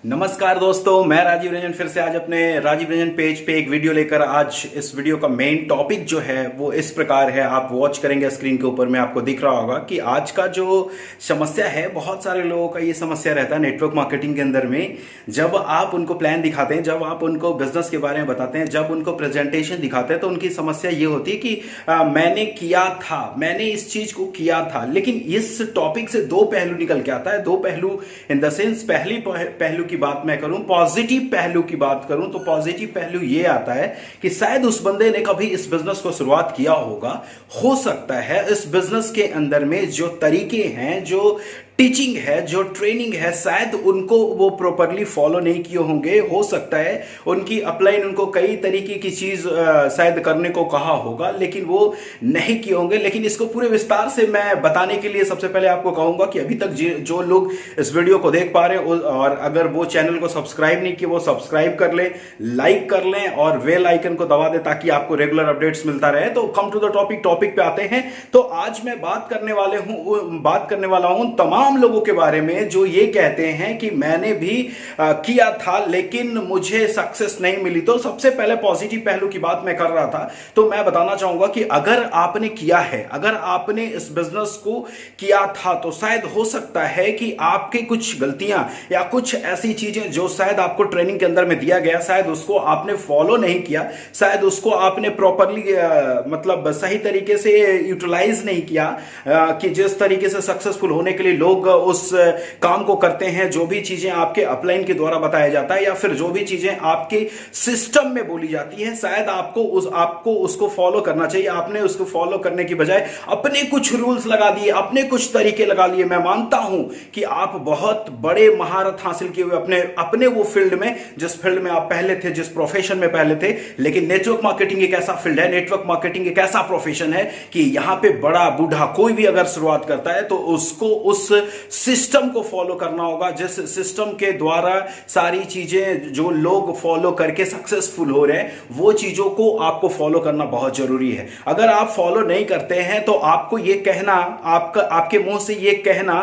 नमस्कार दोस्तों, मैं राजीव रंजन फिर से आज अपने राजीव रंजन पेज पे एक वीडियो लेकर। आज इस वीडियो का मेन टॉपिक जो है वो इस प्रकार है, आप वॉच करेंगे स्क्रीन के ऊपर में आपको दिख रहा होगा कि आज का जो समस्या है, बहुत सारे लोगों का ये समस्या रहता है नेटवर्क मार्केटिंग के अंदर में। जब आप उनको प्लान दिखाते हैं, जब आप उनको बिजनेस के बारे में बताते हैं, जब उनको प्रेजेंटेशन दिखाते हैं, तो उनकी समस्या ये होती है कि मैंने किया था, मैंने इस चीज को किया था। लेकिन इस टॉपिक से दो पहलू निकल के आता है, दो पहलू इन द सेंस। पहली पहलू की बात मैं करूं, पॉजिटिव पहलू की बात करूं, तो पॉजिटिव पहलू ये आता है कि शायद उस बंदे ने कभी इस बिजनेस को शुरुआत किया होगा। हो सकता है इस बिजनेस के अंदर में जो तरीके हैं, जो टीचिंग है, जो ट्रेनिंग है, शायद उनको वो प्रॉपरली फॉलो नहीं किए होंगे। हो सकता है उनकी अपलाइन उनको कई तरीके की चीज शायद करने को कहा होगा, लेकिन वो नहीं किए होंगे। लेकिन इसको पूरे विस्तार से मैं बताने के लिए सबसे पहले आपको कहूंगा कि अभी तक जो लोग इस वीडियो को देख पा रहे हैं और अगर वो चैनल को सब्सक्राइब नहीं किए, वो सब्सक्राइब कर लें, लाइक कर लें और बेल आइकन को दबा दें ताकि आपको रेगुलर अपडेट्स मिलता रहे। तो कम टू द टॉपिक पे आते हैं। तो आज मैं बात करने वाला हूं तमाम लोगों के बारे में जो ये कहते हैं कि मैंने भी किया था लेकिन मुझे सक्सेस नहीं मिली। तो सबसे पहले पॉजिटिव पहलू की बात मैं कर रहा था, तो मैं बताना चाहूंगा कि अगर आपने किया है, अगर आपने इस बिजनेस को किया था, तो शायद हो सकता है कि आपके कुछ गलतियां या कुछ ऐसी चीजें जो शायद आपको ट्रेनिंग के अंदर में दिया गया, शायद उसको आपने फॉलो नहीं किया, शायद उसको आपने प्रॉपरली मतलब सही तरीके से यूटिलाइज नहीं किया कि जिस तरीके से सक्सेसफुल होने के लिए लोग उस काम को करते हैं। जो भी चीजें आपके अपलाइन के द्वारा बताया जाता है या फिर जो भी चीजें आपके सिस्टम में बोली जाती है, शायद आपको उसको फॉलो करना चाहिए। आपने उसको फॉलो करने की बजाय अपने कुछ रूल्स लगा दिए, अपने कुछ तरीके लगा लिए। मैं मानता हूं कि आप बहुत बड़े महारत हासिल किए हुए अपने वो फील्ड में, जिस फील्ड में आप पहले थे, जिस प्रोफेशन में पहले थे। लेकिन नेटवर्क मार्केटिंग एक ऐसा फील्ड है, नेटवर्क मार्केटिंग एक ऐसा प्रोफेशन है कि यहां पे बड़ा बूढ़ा कोई भी अगर शुरुआत करता है तो उसको उस सिस्टम को फॉलो करना होगा, जिस सिस्टम के द्वारा सारी चीजें जो लोग फॉलो करके सक्सेसफुल हो रहे हैं, वो चीजों को आपको फॉलो करना बहुत जरूरी है। अगर आप फॉलो नहीं करते हैं तो आपको ये कहना, आपके मुंह से ये कहना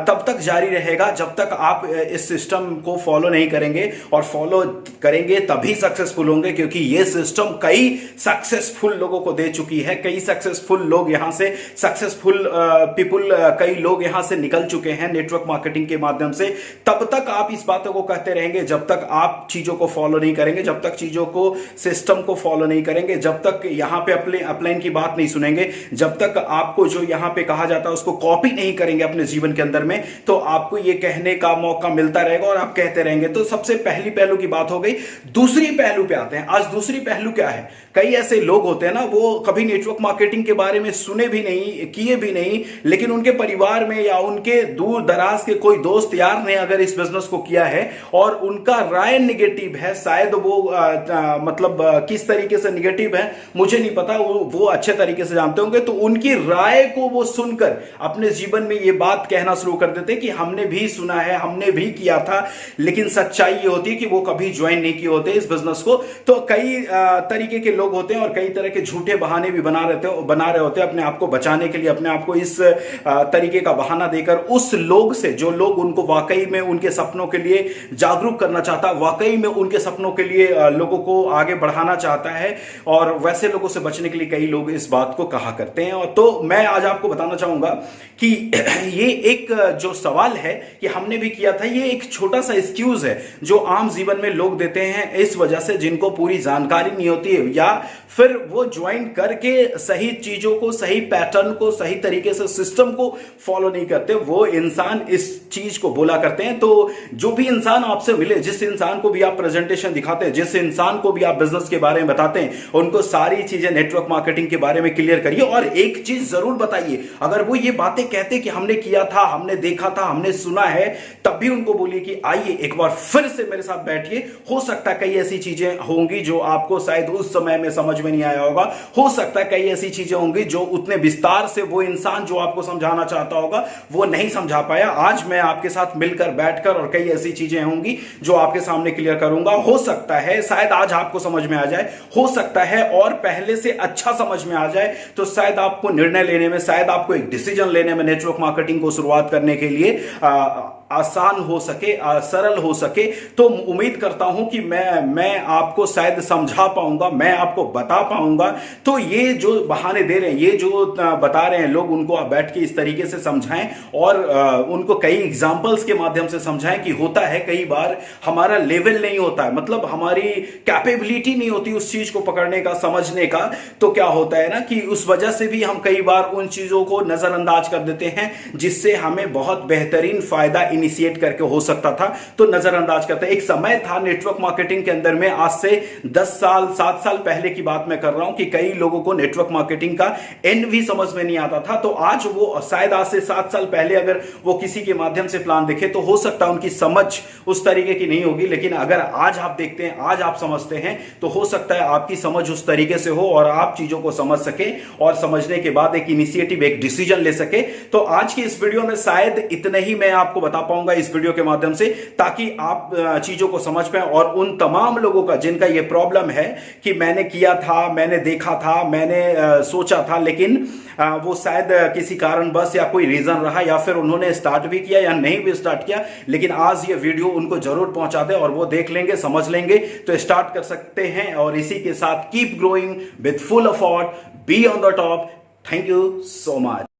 तब तक जारी रहेगा जब तक आप इस सिस्टम को फॉलो नहीं करेंगे। और फॉलो करेंगे तभी सक्सेसफुल होंगे, क्योंकि ये सिस्टम कई सक्सेसफुल लोगों को दे चुकी है। कई सक्सेसफुल लोग यहां से, सक्सेसफुल पीपुल, कई लोग यहां से निकल चुके हैं नेटवर्क मार्केटिंग के माध्यम से। तब तक आप इस बातों को कहते रहेंगे जब तक आप चीजों को फॉलो नहीं करेंगे, जब तक चीजों को, सिस्टम को फॉलो नहीं करेंगे, जब तक यहां पे अपलाइन की बात नहीं सुनेंगे, जब तक आपको जो यहां पे कहा जाता है उसको कॉपी नहीं करेंगे अपने जीवन के अंदर में, तो आपको ये कहने का मौका मिलता रहेगा और आप कहते रहेंगे। तो सबसे पहली पहलू की बात हो गई। दूसरी पहलू पे आते हैं। आज दूसरी पहलू क्या है? कई ऐसे लोग होते हैं ना, वो कभी नेटवर्क मार्केटिंग के बारे में सुने भी नहीं, किए भी नहीं, लेकिन उनके परिवार में या उनके दूर दराज के कोई दोस्त यार ने अगर इस बिजनेस को किया है और उनका राय निगेटिव है, शायद वो मतलब किस तरीके से निगेटिव है मुझे नहीं पता, वो अच्छे तरीके से जानते होंगे, तो उनकी राय को वो सुनकर अपने जीवन में ये बात कहना शुरू कर देते कि हमने भी सुना है, हमने भी किया था। लेकिन सच्चाई ये होती है कि वो कभी ज्वाइन नहीं किए होते इस बिजनेस को। तो कई तरीके के लोग होते हैं और कई तरह के झूठे बहाने भी बना रहे होते हैं अपने आप को बचाने के लिए, अपने आप को इस तरीके का बहाना देकर उस लोग से, जो लोग उनको वाकई में उनके सपनों के लिए जागरूक करना चाहता है, वाकई में उनके सपनों के लिए लोगों को आगे बढ़ाना चाहता है, और वैसे लोगों से बचने के लिए कई लोग इस बात को कहा करते हैं। और तो मैं आज आपको बताना चाहूंगा कि ये एक जो सवाल है कि हमने भी किया था, ये एक छोटा सा एक्सक्यूज है जो आम जीवन में लोग देते हैं इस वजह से जिनको पूरी जानकारी नहीं होती है, या फिर वो ज्वाइन करके सही चीजों को, सही पैटर्न को, सही तरीके से सिस्टम को फॉलो नहीं करते। वो इंसान इस चीज को बोला करते हैं। तो जो भी इंसान आपसे मिले, जिस इंसान को भी आप प्रेजेंटेशन दिखाते हैं, जिस इंसान को भी आप बिजनेस के बारे में बताते हैं, उनको सारी चीजें नेटवर्क मार्केटिंग के बारे में क्लियर करिए। और एक चीज जरूर बताइए, अगर वो ये बातें कहते कि हमने किया था, हमने देखा था, हमने सुना है, तब भी उनको बोलिए कि आइए एक बार फिर से मेरे साथ बैठिए। हो सकता है कई ऐसी चीजें होंगी जो आपको शायद उस समय में समझ में नहीं आया होगा। हो सकता है कई ऐसी चीजें होंगी जो उतने विस्तार से वो इंसान जो आपको समझाना चाहता होगा वो वो नहीं समझा पाया। आज मैं आपके साथ मिलकर बैठकर और कई ऐसी चीजें होंगी जो आपके सामने क्लियर करूंगा। हो सकता है शायद आज आपको समझ में आ जाए, हो सकता है और पहले से अच्छा समझ में आ जाए, तो शायद आपको निर्णय लेने में, शायद आपको एक डिसीजन लेने में नेटवर्क मार्केटिंग को शुरुआत करने के लिए आसान हो सके, सरल हो सके। तो उम्मीद करता हूं कि मैं आपको शायद समझा पाऊंगा, मैं आपको बता पाऊंगा। तो ये जो बहाने दे रहे हैं, ये जो बता रहे हैं लोग, उनको आप बैठ के इस तरीके से समझाएं और उनको कई एग्जांपल्स के माध्यम से समझाएं कि होता है कई बार हमारा लेवल नहीं होता है, मतलब हमारी कैपेबिलिटी नहीं होती उस चीज को पकड़ने का, समझने का। तो क्या होता है ना कि उस वजह से भी हम कई बार उन चीजों को नजरअंदाज कर देते हैं जिससे हमें बहुत बेहतरीन फायदा इनिशिएट करके हो सकता था, तो नजरअंदाज करते हैं। एक समय था नेटवर्क मार्केटिंग के अंदर में, आज से 10 साल 7 साल पहले की बात मैं कर रहा हूं, कि कई लोगों को नेटवर्क मार्केटिंग का एंड भी समझ में नहीं आता था। तो आज वो शायद आज से 7 साल पहले अगर वो किसी के माध्यम से प्लान देखे तो हो सकता है उनकी समझ उस तरीके की नहीं होगी, लेकिन अगर आज आप देखते हैं, आज आप समझते हैं, तो हो सकता है आपकी समझ उस तरीके से हो और आप चीजों को समझ सके और समझने के बाद एक इनिशिएटिव, एक डिसीजन ले सके। तो आज की इस वीडियो में शायद इतने ही मैं आपको बता पाऊंगा इस वीडियो के माध्यम से, ताकि आप चीजों को समझ पाए। और उन तमाम लोगों का जिनका यह प्रॉब्लम है कि मैंने किया था, मैंने देखा था, मैंने सोचा था, लेकिन वो शायद किसी कारणवश या कोई रीजन रहा, या फिर उन्होंने स्टार्ट भी किया या नहीं भी स्टार्ट किया, लेकिन आज ये वीडियो उनको जरूर पहुंचा दे और वो देख लेंगे, समझ लेंगे, तो स्टार्ट कर सकते हैं। और इसी के साथ keep growing with full effort, be on the top. Thank you so much.